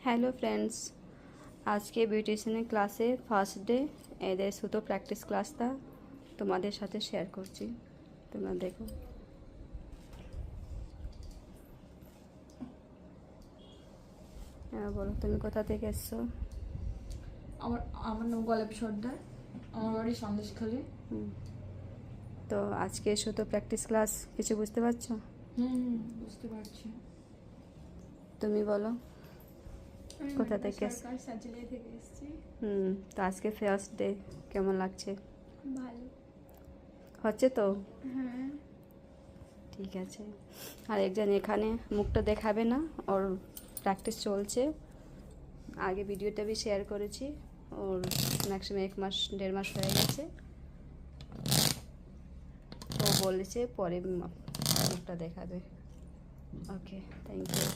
Hello friends, আজকে বিউটিশিয়ানের ক্লাসে first day এদের সুতো প্র্যাকটিস ক্লাসটা তোমাদের সাথে শেয়ার করছি। তোমরা দেখো। হ্যাঁ বলো, তুমি কোথা থেকে এসছো? আমার আমার নাম গোলাপী সর্দার, আমার বাড়ি সন্দেশখালী। তো আজকে সুতো প্র্যাকটিস ক্লাস কিছু বুঝতে পারছো? বুঝতে পারছি। তুমি বলো কোথা থেকে সরকার সাজিলিয়া থেকে এসেছি। তো আজকে ফার্স্ট ডে কেমন লাগছে? ভালো হচ্ছে তো? হ্যাঁ। ঠিক আছে। আর একজন এখানে মুখটা দেখাবে না, ওর প্র্যাকটিস চলছে। আগে ভিডিওটা আমি শেয়ার করেছি, ওর ম্যাক্সিমাম 1-1.5 মাস হয়ে গেছে। ও বলেছে পরে মুখটা দেখাবে। ওকে, থ্যাংক ইউ।